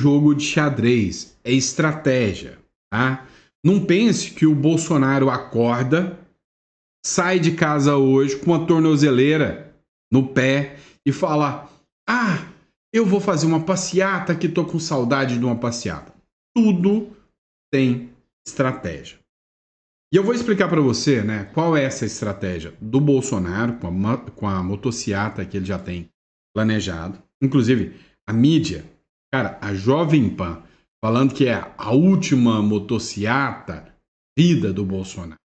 jogo de xadrez, é estratégia, tá? Não pense que o Bolsonaro acorda, sai de casa hoje com uma tornozeleira no pé e fala: "Ah, eu vou fazer uma passeata que tô com saudade de uma passeata". Tudo tem estratégia. E eu vou explicar para você, né, qual é essa estratégia do Bolsonaro com a motociata que ele já tem planejado. Inclusive, a mídia, cara, a Jovem Pan, falando que é a última motociata vida do Bolsonaro.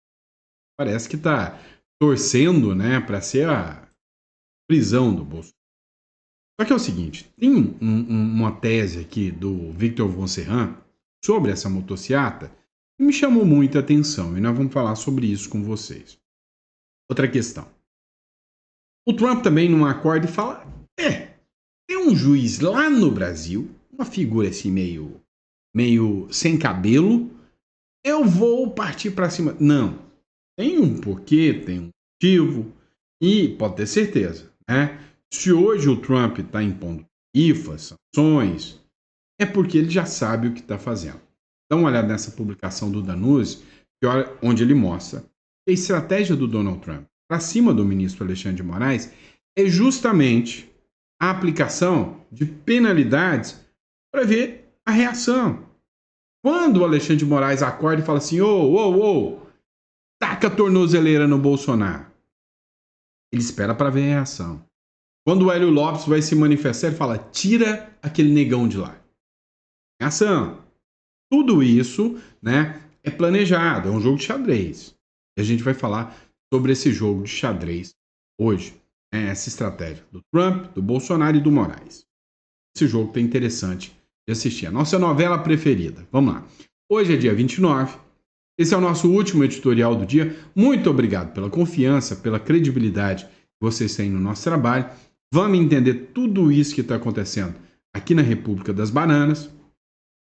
Parece que tá torcendo, né, para ser a prisão do Bolsonaro. Só que é o seguinte, tem uma tese aqui do Victor Von Serran sobre essa motociata que me chamou muita atenção e nós vamos falar sobre isso com vocês. Outra questão. O Trump também não acorda e fala: tem um juiz lá no Brasil, uma figura assim meio sem cabelo, eu vou partir para cima. Não. Tem um porquê, tem um motivo e pode ter certeza, né? Se hoje o Trump está impondo tarifas, sanções, é porque ele já sabe o que está fazendo. Dá uma olhada nessa publicação do Danuse, onde ele mostra que a estratégia do Donald Trump para cima do ministro Alexandre de Moraes é justamente a aplicação de penalidades para ver a reação. Quando o Alexandre de Moraes acorda e fala assim: ô, taca a tornozeleira no Bolsonaro, ele espera para ver a reação. Quando o Hélio Lopes vai se manifestar, ele fala: tira aquele negão de lá. Ação. Tudo isso, né, é planejado, é um jogo de xadrez. E a gente vai falar sobre esse jogo de xadrez hoje. Essa estratégia do Trump, do Bolsonaro e do Moraes. Esse jogo tá interessante de assistir. A nossa novela preferida. Vamos lá. Hoje é dia 29. Esse é o nosso último editorial do dia. Muito obrigado pela confiança, pela credibilidade que vocês têm no nosso trabalho. Vamos entender tudo isso que está acontecendo aqui na República das Bananas.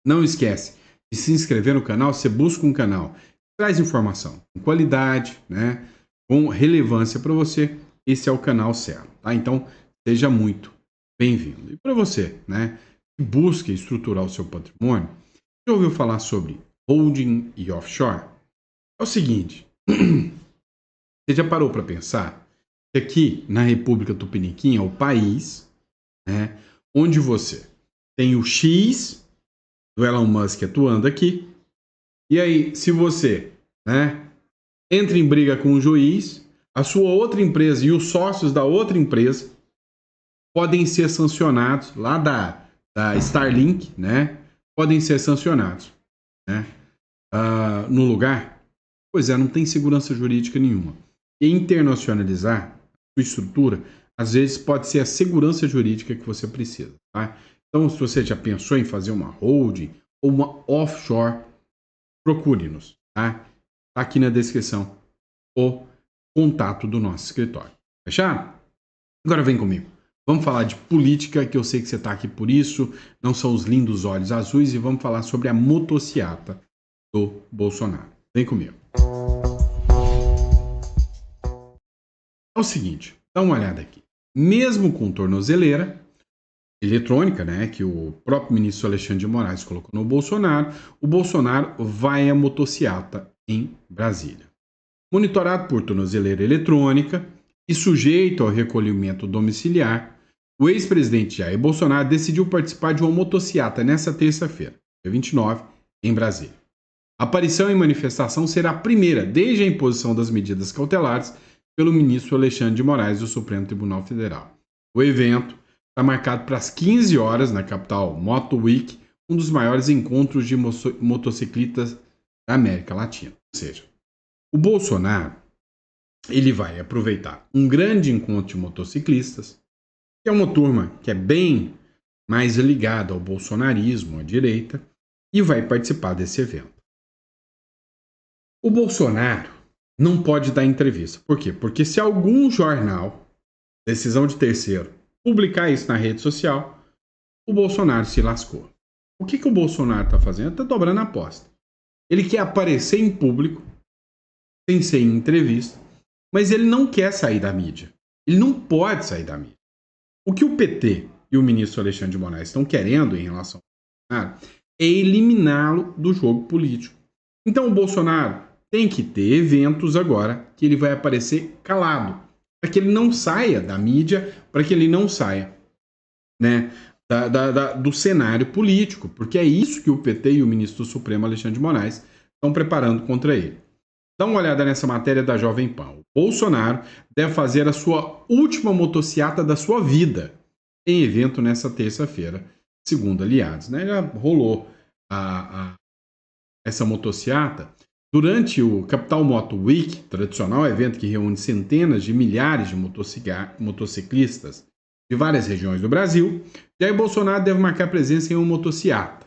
Não esquece de se inscrever no canal. Você busca um canal que traz informação com qualidade, né, com relevância para você. Esse é o canal certo, tá? Então, seja muito bem-vindo. E para você, né, que busca estruturar o seu patrimônio, já ouviu falar sobre holding e offshore? É o seguinte, você já parou para pensar que aqui na República Tupiniquim é o país, né, onde você tem o X do Elon Musk atuando aqui, e aí se você, né, entra em briga com o juiz, a sua outra empresa e os sócios da outra empresa podem ser sancionados lá da Starlink, né, podem ser sancionados, né, no lugar. Pois é, não tem segurança jurídica nenhuma. E internacionalizar a sua estrutura, às vezes pode ser a segurança jurídica que você precisa, tá? Então, se você já pensou em fazer uma holding ou uma offshore, procure-nos, tá? Tá aqui na descrição o contato do nosso escritório. Fechado? Agora vem comigo. Vamos falar de política, que eu sei que você está aqui por isso, não são os lindos olhos azuis, e vamos falar sobre a motociata do Bolsonaro. Vem comigo. É o seguinte, dá uma olhada aqui. Mesmo com tornozeleira eletrônica, né, que o próprio ministro Alexandre de Moraes colocou no Bolsonaro, o Bolsonaro vai à motociata em Brasília. Monitorado por tornozeleira eletrônica e sujeito ao recolhimento domiciliar, o ex-presidente Jair Bolsonaro decidiu participar de uma motociata nesta terça-feira, dia 29, em Brasília. A aparição em manifestação será a primeira desde a imposição das medidas cautelares pelo ministro Alexandre de Moraes do Supremo Tribunal Federal. O evento está marcado para as 15 horas na capital Moto Week, um dos maiores encontros de motociclistas da América Latina. Ou seja, o Bolsonaro ele vai aproveitar um grande encontro de motociclistas, que é uma turma que é bem mais ligada ao bolsonarismo, à direita, e vai participar desse evento. O Bolsonaro não pode dar entrevista. Por quê? Porque se algum jornal, decisão de terceiro, publicar isso na rede social, o Bolsonaro se lascou. O que o Bolsonaro está fazendo? Ele está dobrando a aposta. Ele quer aparecer em público, sem ser em entrevista, mas ele não quer sair da mídia. Ele não pode sair da mídia. O que o PT e o ministro Alexandre de Moraes estão querendo em relação Bolsonaro é eliminá-lo do jogo político. Então o Bolsonaro tem que ter eventos agora que ele vai aparecer calado, para que ele não saia da mídia, para que ele não saia, né, do cenário político, porque é isso que o PT e o ministro do Supremo Alexandre de Moraes estão preparando contra ele. Dá uma olhada nessa matéria da Jovem Pan. O Bolsonaro deve fazer a sua última motociata da sua vida em evento nessa terça-feira, segundo aliados. Né? Já rolou essa motociata durante o Capital Moto Week, tradicional evento que reúne centenas de milhares de motociclistas de várias regiões do Brasil. Jair Bolsonaro deve marcar presença em uma motociata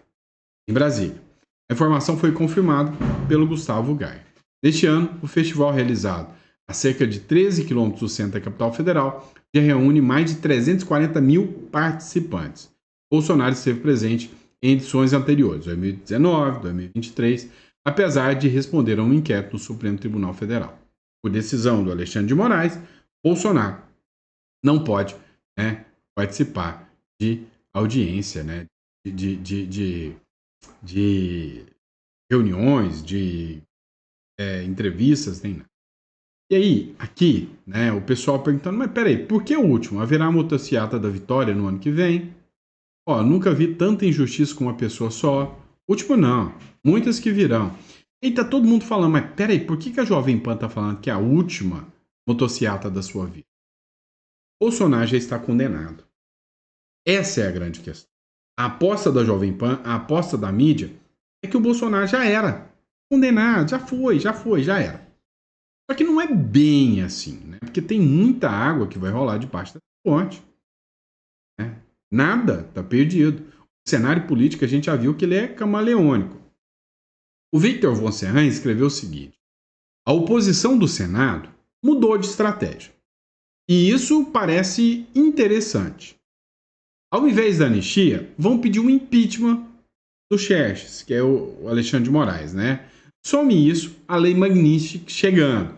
em Brasília. A informação foi confirmada pelo Gustavo Gaia. Neste ano, o festival realizado a cerca de 13 quilômetros do centro da capital federal já reúne mais de 340 mil participantes. Bolsonaro esteve presente em edições anteriores, 2019, 2023, apesar de responder a um inquérito no Supremo Tribunal Federal. Por decisão do Alexandre de Moraes, Bolsonaro não pode, né, participar de audiência, né, de reuniões, de entrevistas, nem nada. E aí, aqui, né, o pessoal perguntando, mas peraí, por que o último? Haverá motociata da Vitória no ano que vem? Ó, nunca vi tanta injustiça com uma pessoa só. Último não, muitas que virão. E tá todo mundo falando, mas peraí, por que a Jovem Pan tá falando que é a última motociata da sua vida? Bolsonaro já está condenado. Essa é a grande questão. A aposta da Jovem Pan, a aposta da mídia, é que o Bolsonaro já era condenado, já era. Só que não é bem assim, né? Porque tem muita água que vai rolar debaixo da ponte. Né? Nada está perdido. O cenário político a gente já viu que ele é camaleônico. O Victor von Serran escreveu o seguinte: a oposição do Senado mudou de estratégia. E isso parece interessante. Ao invés da anistia, vão pedir um impeachment do Xerxes, que é o Alexandre de Moraes, né? Some isso, a lei Magnitsky chegando.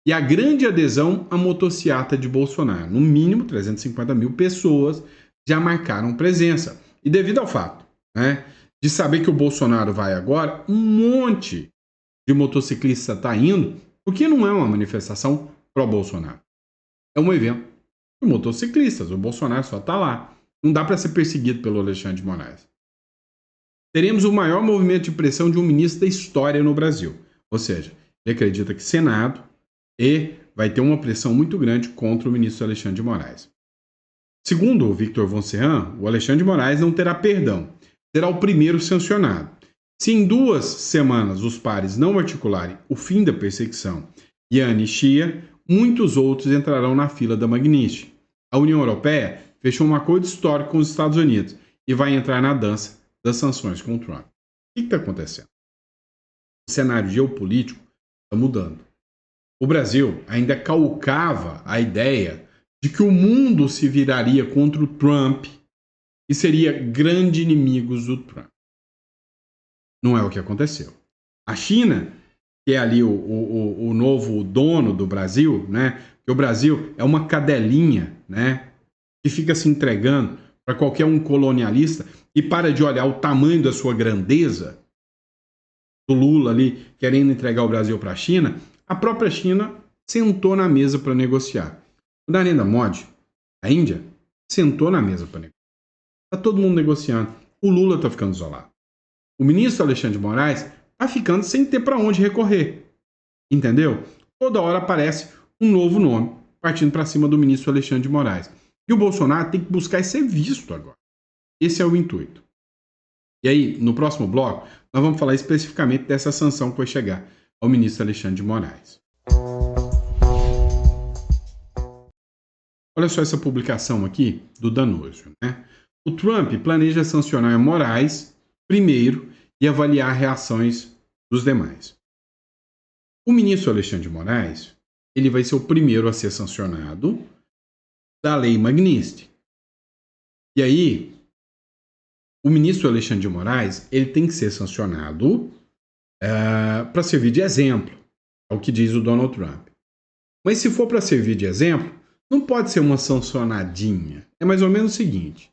E a grande adesão à motociata de Bolsonaro. No mínimo, 350 mil pessoas já marcaram presença. E devido ao fato, né, de saber que o Bolsonaro vai agora, um monte de motociclista está indo, porque não é uma manifestação pró-Bolsonaro. É um evento de motociclistas. O Bolsonaro só está lá. Não dá para ser perseguido pelo Alexandre de Moraes. Teremos o maior movimento de pressão de um ministro da história no Brasil. Ou seja, ele acredita que Senado e vai ter uma pressão muito grande contra o ministro Alexandre de Moraes. Segundo o Victor von Serran, o Alexandre de Moraes não terá perdão. Será o primeiro sancionado. Se em 2 semanas os pares não articularem o fim da perseguição e a anistia, muitos outros entrarão na fila da Magnitsky. A União Europeia fechou um acordo histórico com os Estados Unidos e vai entrar na dança das sanções com o Trump. O que está acontecendo? O cenário geopolítico está mudando. O Brasil ainda calcava a ideia de que o mundo se viraria contra o Trump e seria grande inimigos do Trump. Não é o que aconteceu. A China, que é ali o novo dono do Brasil, né? Que o Brasil é uma cadelinha, né? Que fica se entregando para qualquer um colonialista e para de olhar o tamanho da sua grandeza, do Lula ali querendo entregar o Brasil para a China. A própria China sentou na mesa para negociar. O Narendra Modi, a Índia, sentou na mesa para negociar. Está todo mundo negociando. O Lula está ficando isolado. O ministro Alexandre de Moraes está ficando sem ter para onde recorrer. Entendeu? Toda hora aparece um novo nome partindo para cima do ministro Alexandre de Moraes. E o Bolsonaro tem que buscar ser visto agora. Esse é o intuito. E aí, no próximo bloco, nós vamos falar especificamente dessa sanção que vai chegar ao ministro Alexandre de Moraes. Olha só essa publicação aqui do Danoso, né? O Trump planeja sancionar Moraes primeiro e avaliar reações dos demais. O ministro Alexandre de Moraes, ele vai ser o primeiro a ser sancionado da lei Magnitsky. E aí, o ministro Alexandre de Moraes, ele tem que ser sancionado para servir de exemplo, é o que diz o Donald Trump. Mas se for para servir de exemplo, não pode ser uma sancionadinha. É mais ou menos o seguinte: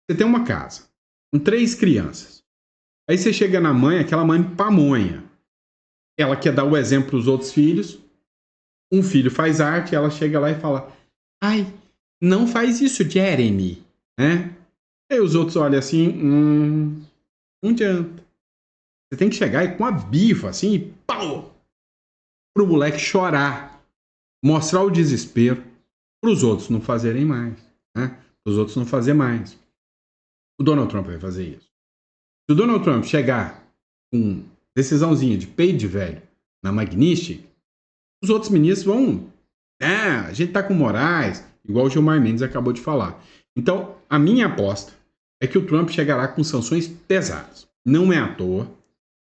você tem uma casa com 3 crianças. Aí você chega na mãe, aquela mãe pamonha. Ela quer dar o exemplo para os outros filhos. Um filho faz arte, ela chega lá e fala: ai, não faz isso, Jeremy. Né? Aí os outros olham assim, não adianta. Você tem que chegar e com a bifa assim, e pau! Pro moleque chorar. Mostrar o desespero. Para os outros não fazerem mais. Né? Para os outros não fazer mais. O Donald Trump vai fazer isso. Se o Donald Trump chegar com decisãozinha de peito de velho na Magnífica, os outros ministros vão... a gente tá com Moraes, igual o Gilmar Mendes acabou de falar. Então, a minha aposta é que o Trump chegará com sanções pesadas. Não é à toa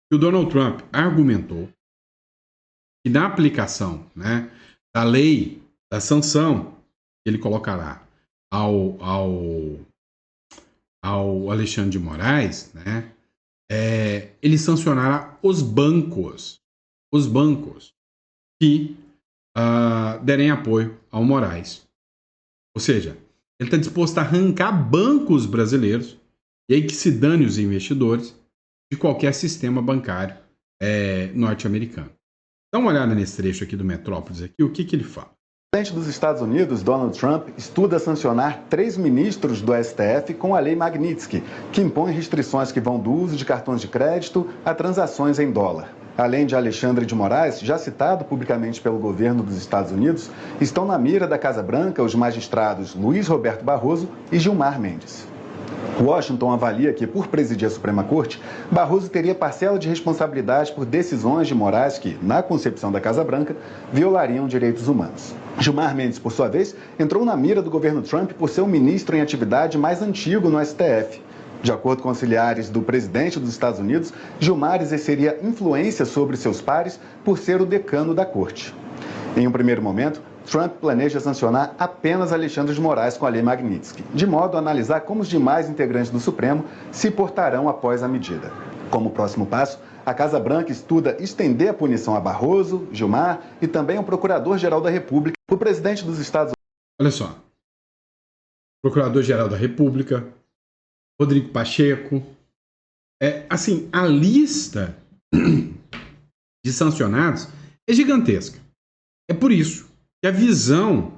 que o Donald Trump argumentou que na aplicação, né, da lei, da sanção que ele colocará ao Alexandre de Moraes, né, ele sancionará os bancos que derem apoio ao Moraes. Ou seja, ele está disposto a arrancar bancos brasileiros e aí que se dane os investidores de qualquer sistema bancário norte-americano. Dá uma olhada nesse trecho aqui do Metrópolis, aqui, o que ele fala. O presidente dos Estados Unidos, Donald Trump, estuda sancionar 3 ministros do STF com a Lei Magnitsky, que impõe restrições que vão do uso de cartões de crédito a transações em dólar. Além de Alexandre de Moraes, já citado publicamente pelo governo dos Estados Unidos, estão na mira da Casa Branca os magistrados Luiz Roberto Barroso e Gilmar Mendes. Washington avalia que, por presidir a Suprema Corte, Barroso teria parcela de responsabilidade por decisões de Moraes que, na concepção da Casa Branca, violariam direitos humanos. Gilmar Mendes, por sua vez, entrou na mira do governo Trump por ser o ministro em atividade mais antigo no STF. De acordo com auxiliares do presidente dos Estados Unidos, Gilmar exerceria influência sobre seus pares por ser o decano da corte. Em um primeiro momento, Trump planeja sancionar apenas Alexandre de Moraes com a Lei Magnitsky, de modo a analisar como os demais integrantes do Supremo se portarão após a medida. Como próximo passo, a Casa Branca estuda estender a punição a Barroso, Gilmar e também ao Procurador-Geral da República. O presidente dos Estados Unidos... Olha só. Procurador-Geral da República, Rodrigo Pacheco. Assim, a lista de sancionados é gigantesca. É por isso que a visão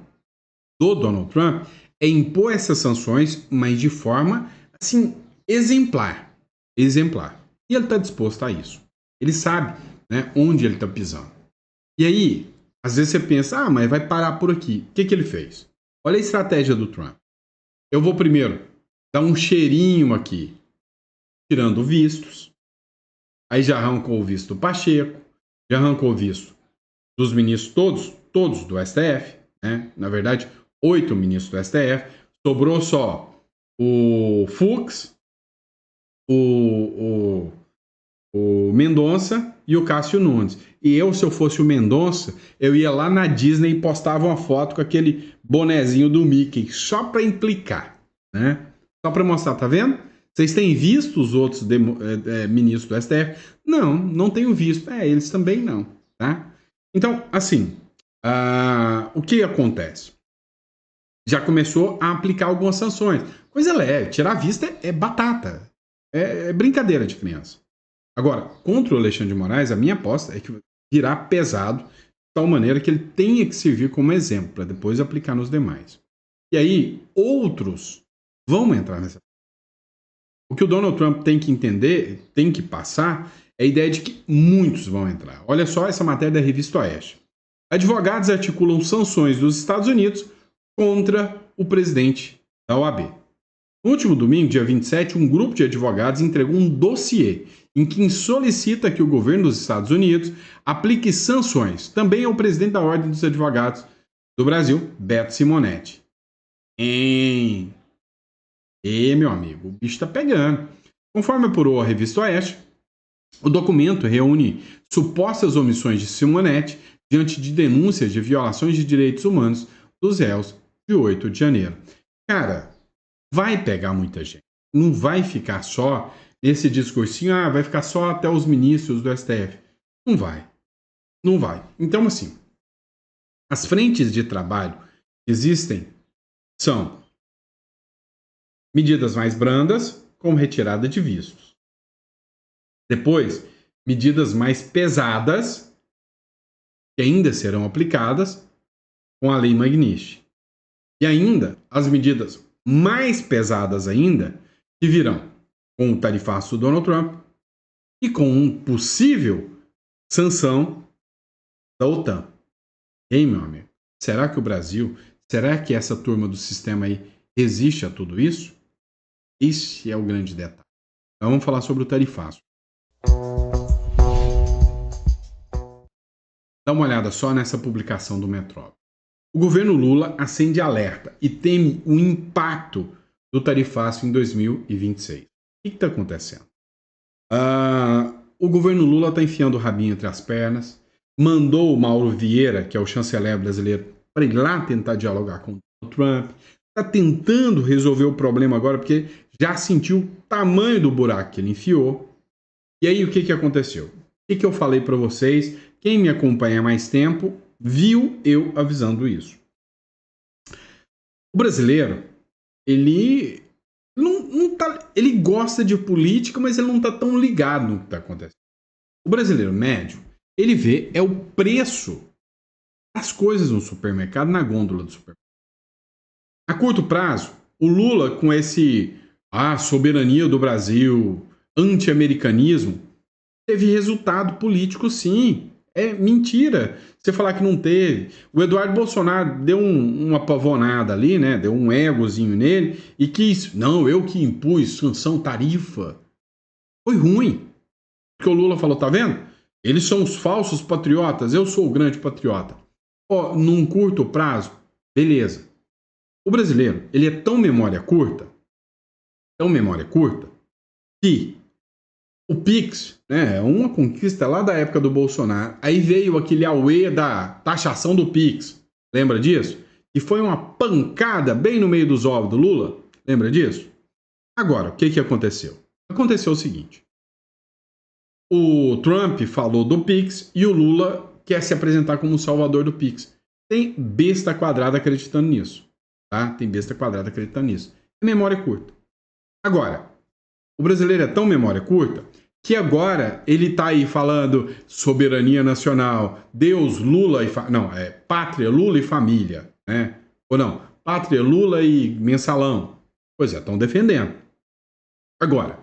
do Donald Trump é impor essas sanções, mas de forma, assim, exemplar. Exemplar. E ele está disposto a isso. Ele sabe, né, onde ele está pisando. E aí, às vezes você pensa, mas vai parar por aqui. O que ele fez? Olha a estratégia do Trump. Eu vou primeiro dar um cheirinho aqui, tirando vistos. Aí já arrancou o visto do Pacheco, já arrancou o visto dos ministros todos do STF, né? Na verdade, 8 ministros do STF. Sobrou só o Fux, o Mendonça e o Cássio Nunes. E eu, se eu fosse o Mendonça, eu ia lá na Disney e postava uma foto com aquele bonezinho do Mickey, só para implicar, né? Só para mostrar, tá vendo? Vocês têm visto os outros ministros do STF? Não, não tenho visto. Eles também não, tá? Então, assim, o que acontece? Já começou a aplicar algumas sanções. Coisa leve, tirar a vista é batata. É brincadeira de criança. Agora, contra o Alexandre de Moraes, a minha aposta é que virá pesado de tal maneira que ele tenha que servir como exemplo para depois aplicar nos demais. E aí, outros vão entrar nessa. O que o Donald Trump tem que entender, tem que passar, é a ideia de que muitos vão entrar. Olha só essa matéria da Revista Oeste. Advogados articulam sanções dos Estados Unidos contra o presidente da OAB. No último domingo, dia 27, um grupo de advogados entregou um dossiê em que solicita que o governo dos Estados Unidos aplique sanções também ao presidente da Ordem dos Advogados do Brasil, Beto Simonetti. Meu amigo, o bicho está pegando. Conforme apurou a Revista Oeste, o documento reúne supostas omissões de Simonetti diante de denúncias de violações de direitos humanos dos réus de 8 de janeiro. Cara, vai pegar muita gente. Não vai ficar só nesse discursinho, vai ficar só até os ministros do STF. Não vai. Não vai. Então, assim, as frentes de trabalho que existem são medidas mais brandas, como retirada de vistos. Depois, medidas mais pesadas, que ainda serão aplicadas com a Lei Magnitsky. E ainda, as medidas mais pesadas ainda, que virão com o tarifaço do Donald Trump e com um possível sanção da OTAN. Ei, meu amigo, será que o Brasil, será que essa turma do sistema aí resiste a tudo isso? Esse é o grande detalhe. Então vamos falar sobre o tarifaço. Dá uma olhada só nessa publicação do Metrópole. O governo Lula acende alerta e teme o impacto do tarifaço em 2026. O que está acontecendo? O governo Lula está enfiando o rabinho entre as pernas, mandou o Mauro Vieira, que é o chanceler brasileiro, para ir lá tentar dialogar com o Trump. Está tentando resolver o problema agora, porque já sentiu o tamanho do buraco que ele enfiou. E aí o que aconteceu? O que eu falei para vocês? Quem me acompanha há mais tempo viu eu avisando isso. O brasileiro, ele ele gosta de política, mas ele não está tão ligado no que está acontecendo. O brasileiro médio, ele vê é o preço das coisas no supermercado, na gôndola do supermercado. A curto prazo, o Lula com esse soberania do Brasil, anti-americanismo, teve resultado político sim. É mentira você falar que não teve. O Eduardo Bolsonaro deu uma pavonada ali, né? Deu um egozinho nele e quis, não, eu que impus sanção tarifa. Foi ruim. Porque o Lula falou, tá vendo? Eles são os falsos patriotas, eu sou o grande patriota. Num curto prazo, beleza. O brasileiro, ele é tão memória curta, que o Pix, né, é uma conquista lá da época do Bolsonaro. Aí veio aquele auê da taxação do Pix. Lembra disso? E foi uma pancada bem no meio dos ovos do Lula. Lembra disso? Agora, o que aconteceu? Aconteceu o seguinte. O Trump falou do Pix e o Lula quer se apresentar como o salvador do Pix. Tem besta quadrada acreditando nisso. Tá? Tem besta quadrada acreditando nisso. É memória curta. Agora, o brasileiro é tão memória curta que agora ele tá aí falando soberania nacional, Deus, Lula e... pátria, Lula e família, né? Ou não, pátria, Lula e mensalão. Pois é, estão defendendo. Agora,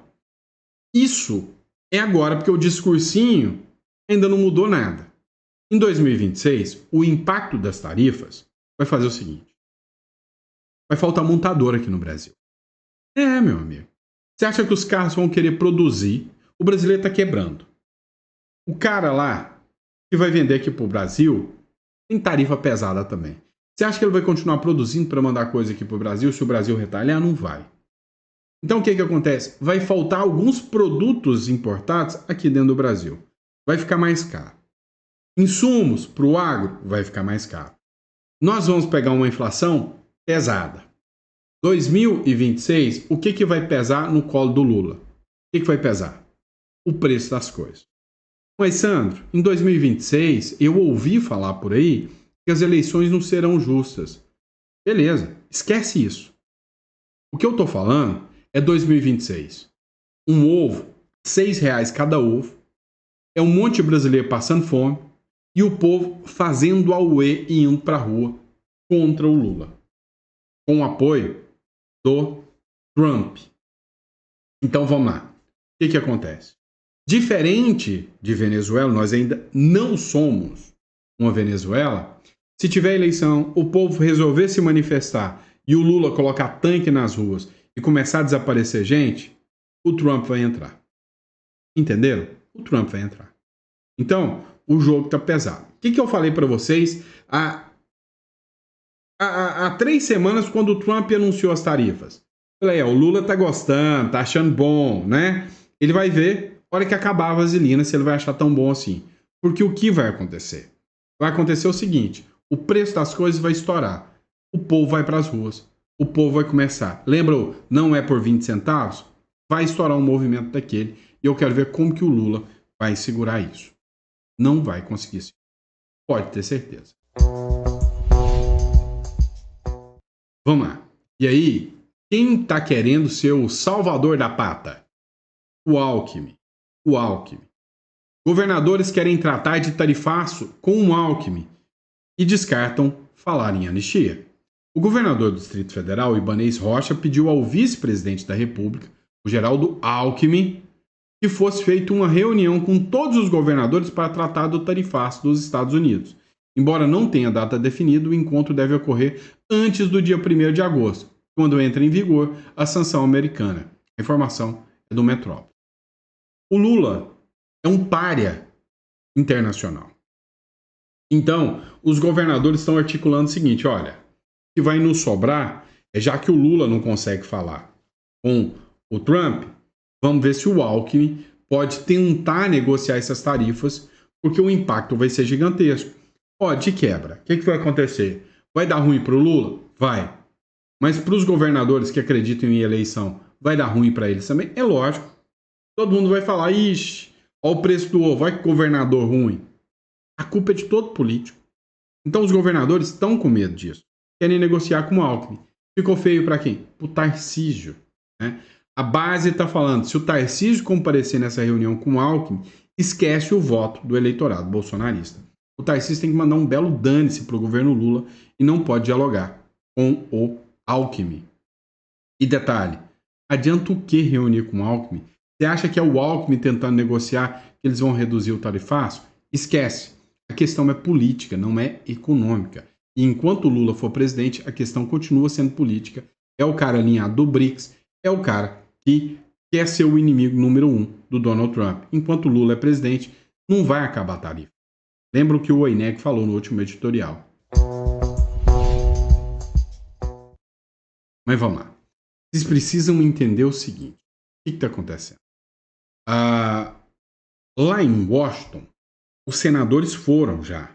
isso é agora porque o discursinho ainda não mudou nada. Em 2026, o impacto das tarifas vai fazer o seguinte. Vai faltar montador aqui no Brasil. É, meu amigo. Você acha que os carros vão querer produzir? O brasileiro está quebrando. O cara lá que vai vender aqui para o Brasil tem tarifa pesada também. Você acha que ele vai continuar produzindo para mandar coisa aqui para o Brasil se o Brasil retalhar? Não vai. Então o que acontece? Vai faltar alguns produtos importados aqui dentro do Brasil. Vai ficar mais caro. Insumos para o agro vai ficar mais caro. Nós vamos pegar uma inflação pesada. 2026, o que vai pesar no colo do Lula? O que vai pesar? O preço das coisas. Mas, Sandro, em 2026, eu ouvi falar por aí que as eleições não serão justas. Beleza, esquece isso. O que eu estou falando é 2026. Um ovo, R$6 cada ovo, é um monte de brasileiro passando fome e o povo fazendo auê e indo para a rua contra o Lula. Com o apoio do Trump. Então vamos lá. O que acontece? Diferente de Venezuela, nós ainda não somos uma Venezuela. Se tiver eleição, o povo resolver se manifestar e o Lula colocar tanque nas ruas e começar a desaparecer gente, o Trump vai entrar. Entenderam? O Trump vai entrar. Então, o jogo está pesado. O que eu falei para vocês há 3 semanas, quando o Trump anunciou as tarifas? Falei, o Lula tá gostando, tá achando bom, né? Ele vai ver, a hora que acabar a vaselina, se ele vai achar tão bom assim. Porque o que vai acontecer? Vai acontecer o seguinte, o preço das coisas vai estourar. O povo vai para as ruas. O povo vai começar. Lembra o não é por 20 centavos? Vai estourar um movimento daquele. E eu quero ver como que o Lula vai segurar isso. Não vai conseguir. Pode ter certeza. Vamos lá. E aí, quem está querendo ser o salvador da pata? O Alckmin. o Alckmin. Governadores querem tratar de tarifaço com o Alckmin e descartam falar em anistia. O governador do Distrito Federal, Ibanez Rocha, pediu ao vice-presidente da República, o Geraldo Alckmin, que fosse feita uma reunião com todos os governadores para tratar do tarifaço dos Estados Unidos. Embora não tenha data definida, o encontro deve ocorrer antes do dia 1º de agosto, quando entra em vigor a sanção americana. A informação é do Metrópole. O Lula é um pária internacional. Então, os governadores estão articulando o seguinte, olha, o que vai nos sobrar é, já que o Lula não consegue falar com o Trump, vamos ver se o Alckmin pode tentar negociar essas tarifas, porque o impacto vai ser gigantesco. Ó, de quebra, o que vai acontecer? Vai dar ruim para o Lula? Vai. Mas para os governadores que acreditam em eleição, vai dar ruim para eles também? É lógico. Todo mundo vai falar, ixi, olha o preço do ovo, olha que governador ruim. A culpa é de todo político. Então os governadores estão com medo disso. Querem negociar com o Alckmin. Ficou feio para quem? Para o Tarcísio. Né? A base está falando, se o Tarcísio comparecer nessa reunião com o Alckmin, esquece o voto do eleitorado bolsonarista. O Tarcísio tem que mandar um belo dane-se para o governo Lula e não pode dialogar com o Alckmin. E detalhe, adianta o que reunir com o Alckmin? Você acha que é o Alckmin tentando negociar que eles vão reduzir o tarifaço? Esquece. A questão é política, não é econômica. E enquanto o Lula for presidente, a questão continua sendo política. É o cara alinhado do BRICS, é o cara que quer ser o inimigo número 1 do Donald Trump. Enquanto o Lula é presidente, não vai acabar a tarifa. Lembra o que o Oineg falou no último editorial. Mas vamos lá. Vocês precisam entender o seguinte. O que está acontecendo? Lá em Washington, os senadores foram já.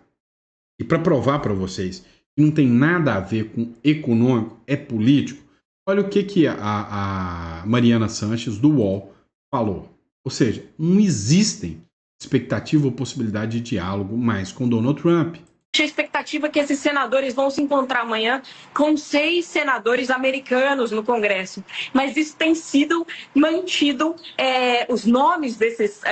E para provar para vocês que não tem nada a ver com econômico, é político, olha o que a Mariana Sanches, do UOL, falou. Ou seja, não existem expectativa ou possibilidade de diálogo mais com Donald Trump. A expectativa é que esses senadores vão se encontrar amanhã com 6 senadores americanos no Congresso. Mas isso tem sido mantido, os nomes desses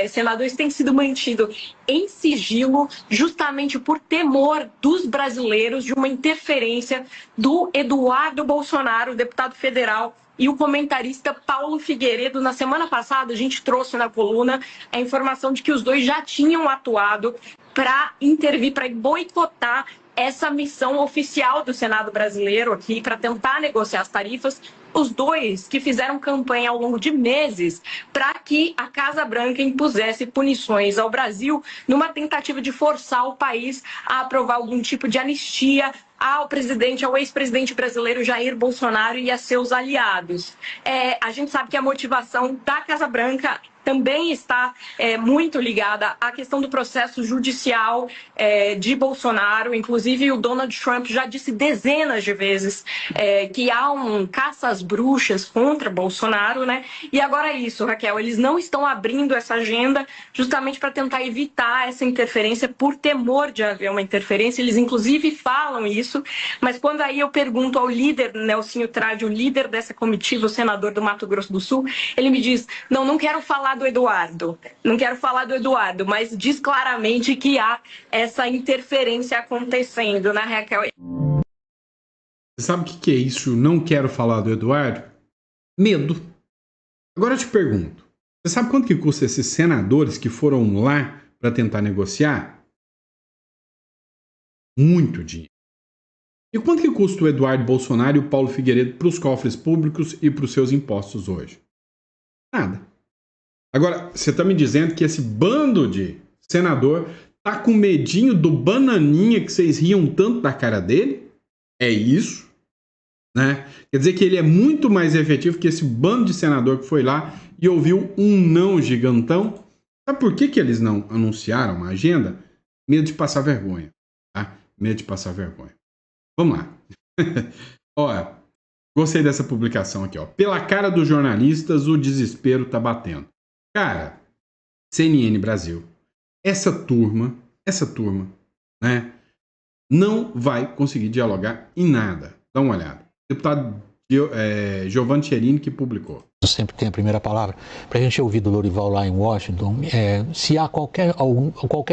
senadores têm sido mantidos em sigilo, justamente por temor dos brasileiros de uma interferência do Eduardo Bolsonaro, deputado federal, e o comentarista Paulo Figueiredo. Na semana passada, a gente trouxe na coluna a informação de que os dois já tinham atuado para intervir, para boicotar essa missão oficial do Senado brasileiro aqui, para tentar negociar as tarifas. Os dois que fizeram campanha ao longo de meses para que a Casa Branca impusesse punições ao Brasil numa tentativa de forçar o país a aprovar algum tipo de anistia ao ex-presidente brasileiro Jair Bolsonaro e a seus aliados. A gente sabe que a motivação da Casa Branca também está muito ligada à questão do processo judicial de Bolsonaro. Inclusive, o Donald Trump já disse dezenas de vezes que há um caça às bruxas contra Bolsonaro, né? E agora é isso, Raquel, eles não estão abrindo essa agenda justamente para tentar evitar essa interferência por temor de haver uma interferência. Eles, inclusive, falam isso, mas quando aí eu pergunto ao líder, Nelsinho Trade, o líder dessa comitiva, o senador do Mato Grosso do Sul, ele me diz, não quero falar do Eduardo, mas diz claramente que há essa interferência acontecendo, né, Raquel? Você sabe o que é isso? Não quero falar do Eduardo? Medo. Agora eu te pergunto, você sabe quanto que custa esses senadores que foram lá para tentar negociar? Muito dinheiro. E quanto que custa o Eduardo Bolsonaro e o Paulo Figueiredo para os cofres públicos e para os seus impostos hoje? Nada. Agora, você está me dizendo que esse bando de senador tá com medinho do bananinha que vocês riam tanto da cara dele? É isso? Né? Quer dizer que ele é muito mais efetivo que esse bando de senador que foi lá e ouviu um não gigantão? Sabe por que eles não anunciaram uma agenda? Medo de passar vergonha. Tá? Medo de passar vergonha. Vamos lá. Olha, gostei dessa publicação aqui. Ó. Pela cara dos jornalistas, o desespero tá batendo. Cara, CNN Brasil, essa turma, né, não vai conseguir dialogar em nada. Dá uma olhada. O deputado Giovanni Cherini que publicou. Sempre tem a primeira palavra. Para a gente ouvir do Lorival lá em Washington, se há qualquer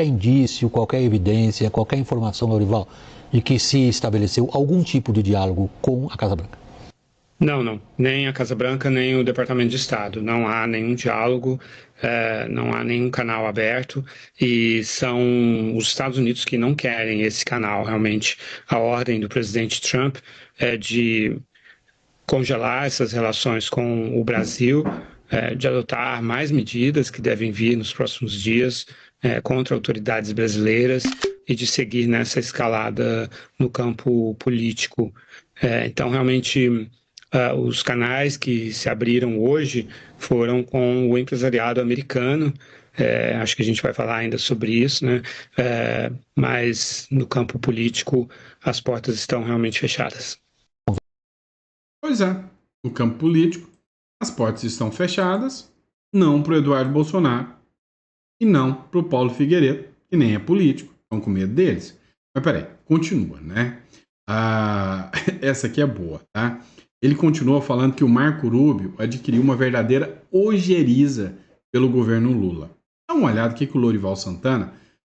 indício, qualquer evidência, qualquer informação, Lorival, de que se estabeleceu algum tipo de diálogo com a Casa Branca. Não. Nem a Casa Branca, nem o Departamento de Estado. Não há nenhum diálogo, não há nenhum canal aberto e são os Estados Unidos que não querem esse canal. Realmente, a ordem do presidente Trump é de congelar essas relações com o Brasil, de adotar mais medidas que devem vir nos próximos dias contra autoridades brasileiras e de seguir nessa escalada no campo político. Então, realmente, os canais que se abriram hoje foram com o empresariado americano. Acho que a gente vai falar ainda sobre isso, né? Mas no campo político as portas estão realmente fechadas. Pois é, no campo político as portas estão fechadas, não para o Eduardo Bolsonaro e não para o Paulo Figueiredo, que nem é político, estão com medo deles. Mas peraí, continua, né? Essa aqui é boa, tá? Ele continua falando que o Marco Rubio adquiriu uma verdadeira ojeriza pelo governo Lula. Dá uma olhada o que o Lorival Santana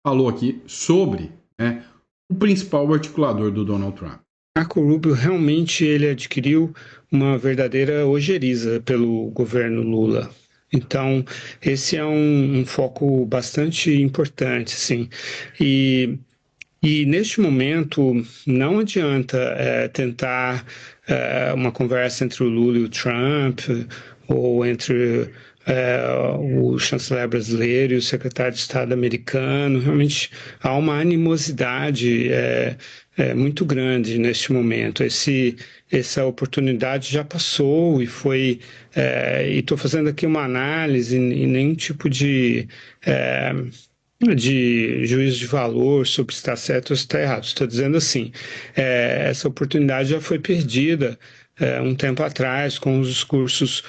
falou aqui sobre, né, o principal articulador do Donald Trump. Marco Rubio realmente ele adquiriu uma verdadeira ojeriza pelo governo Lula. Então, esse é um foco bastante importante, sim. E neste momento, não adianta tentar uma conversa entre o Lula e o Trump, ou entre o chanceler brasileiro e o secretário de Estado americano. Realmente há uma animosidade muito grande neste momento. Essa oportunidade já passou e foi... e estou fazendo aqui uma análise e nenhum tipo de juízo de valor sobre se está certo ou se está errado. Estou dizendo assim, essa oportunidade já foi perdida um tempo atrás com os discursos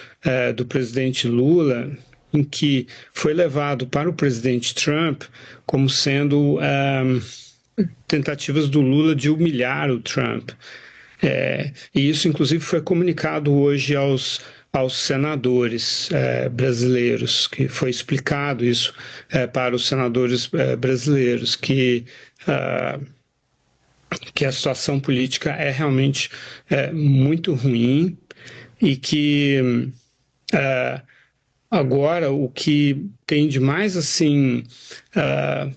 do presidente Lula, em que foi levado para o presidente Trump como sendo tentativas do Lula de humilhar o Trump. E isso, inclusive, foi comunicado hoje aos senadores brasileiros, que foi explicado isso para os senadores brasileiros, que a situação política é realmente muito ruim e que agora o que tem de mais assim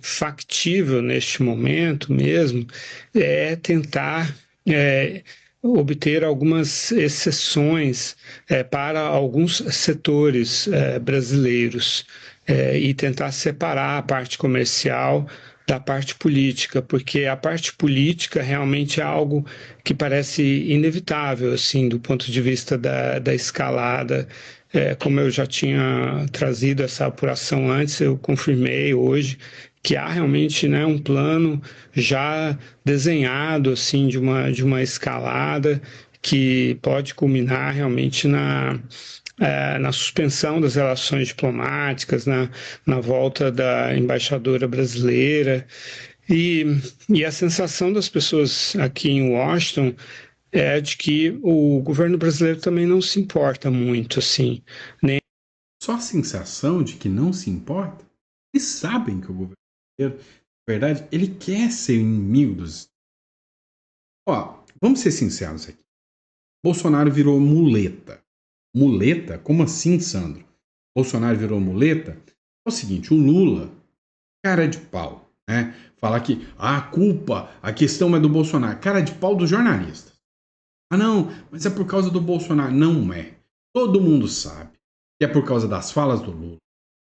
factível neste momento mesmo é tentar obter algumas exceções para alguns setores brasileiros e tentar separar a parte comercial da parte política, porque a parte política realmente é algo que parece inevitável, assim, do ponto de vista da escalada. Como eu já tinha trazido essa apuração antes, eu confirmei hoje que há realmente, né, um plano já desenhado assim, de uma escalada que pode culminar realmente na suspensão das relações diplomáticas, na volta da embaixadora brasileira. E a sensação das pessoas aqui em Washington é de que o governo brasileiro também não se importa muito, assim. Só a sensação de que não se importa? Eles sabem que o governo brasileiro, na verdade, ele quer ser inimigo dos... Vamos ser sinceros aqui. Bolsonaro virou muleta. Muleta? Como assim, Sandro? Bolsonaro virou muleta? É o seguinte, o Lula, cara de pau, né? Falar que a questão é do Bolsonaro. Cara de pau dos jornalistas. Não, mas é por causa do Bolsonaro. Não é. Todo mundo sabe que é por causa das falas do Lula.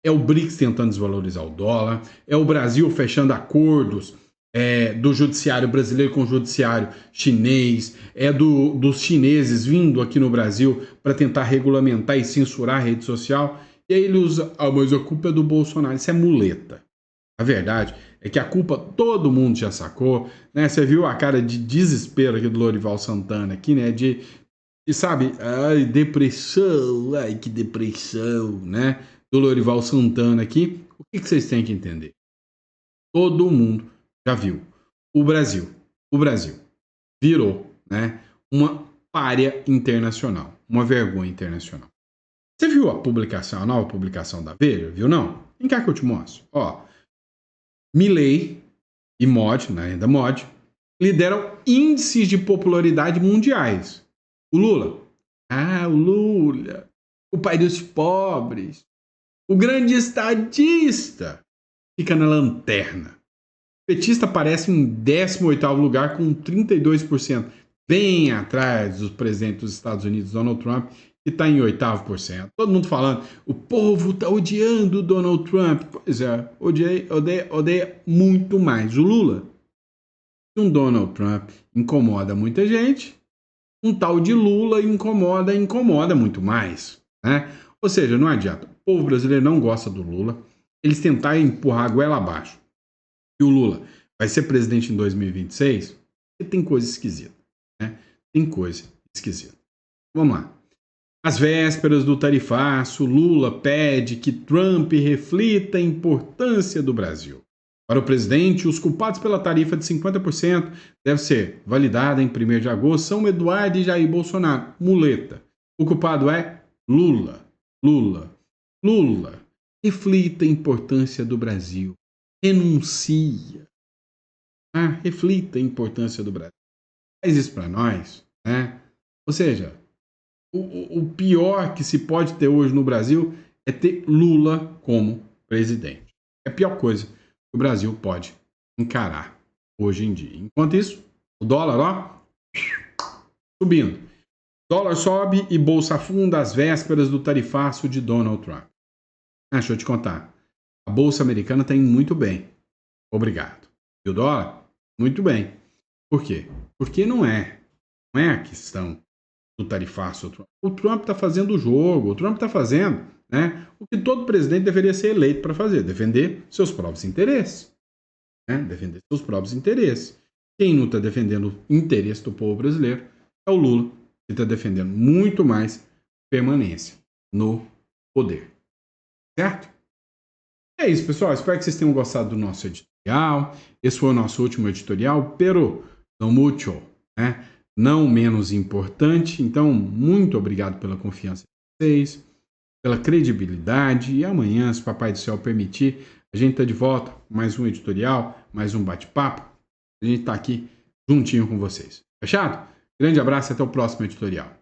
É o BRICS tentando desvalorizar o dólar. É o Brasil fechando acordos do judiciário brasileiro com o judiciário chinês. É dos chineses vindo aqui no Brasil para tentar regulamentar e censurar a rede social. E aí ele usa, mas a culpa é do Bolsonaro. Isso é muleta. A verdade é que a culpa todo mundo já sacou, né? Você viu a cara de desespero aqui do Lorival Santana aqui, né? De sabe, depressão, que depressão, né? Do Lorival Santana aqui. O que vocês têm que entender? Todo mundo já viu. O Brasil virou, né? Uma pária internacional, uma vergonha internacional. Você viu a publicação, a nova publicação da Veja? Viu não? Vem cá que eu te mostro. Ó, Milei e Modi, ainda Modi, lideram índices de popularidade mundiais. O Lula, o Lula, o pai dos pobres, o grande estadista, fica na lanterna. O petista aparece em 18º lugar com 32%, bem atrás do presidente dos Estados Unidos, Donald Trump, que está em 8º%. Todo mundo falando, o povo está odiando o Donald Trump. Pois é, odeia muito mais o Lula. Um Donald Trump incomoda muita gente, um tal de Lula incomoda muito mais, né? Ou seja, não adianta. O povo brasileiro não gosta do Lula. Eles tentaram empurrar a goela abaixo. E o Lula vai ser presidente em 2026? E tem coisa esquisita, né? Tem coisa esquisita. Vamos lá. Às vésperas do tarifaço, Lula pede que Trump reflita a importância do Brasil. Para o presidente, os culpados pela tarifa de 50% deve ser validada em 1º de agosto são Eduardo e Jair Bolsonaro. Muleta. O culpado é Lula. Lula. Reflita a importância do Brasil. Renuncia. Reflita a importância do Brasil. Faz isso para nós, né? Ou seja, o pior que se pode ter hoje no Brasil é ter Lula como presidente. É a pior coisa que o Brasil pode encarar hoje em dia. Enquanto isso, o dólar, subindo. Dólar sobe e bolsa afunda às vésperas do tarifaço de Donald Trump. Deixa eu te contar. A bolsa americana está indo muito bem. Obrigado. E o dólar? Muito bem. Por quê? Porque não é a questão do tarifaço. O Trump está fazendo o jogo. O Trump está fazendo, né, o que todo presidente deveria ser eleito para fazer. Defender seus próprios interesses. Defender seus próprios interesses. Quem não está defendendo o interesse do povo brasileiro é o Lula, que está defendendo muito mais permanência no poder. Certo? É isso, pessoal. Espero que vocês tenham gostado do nosso editorial. Esse foi o nosso último editorial, pero no mucho, né? Não menos importante. Então, muito obrigado pela confiança de vocês, pela credibilidade. E amanhã, se o Papai do Céu permitir, a gente está de volta com mais um editorial, mais um bate-papo. A gente está aqui juntinho com vocês. Fechado? Grande abraço e até o próximo editorial.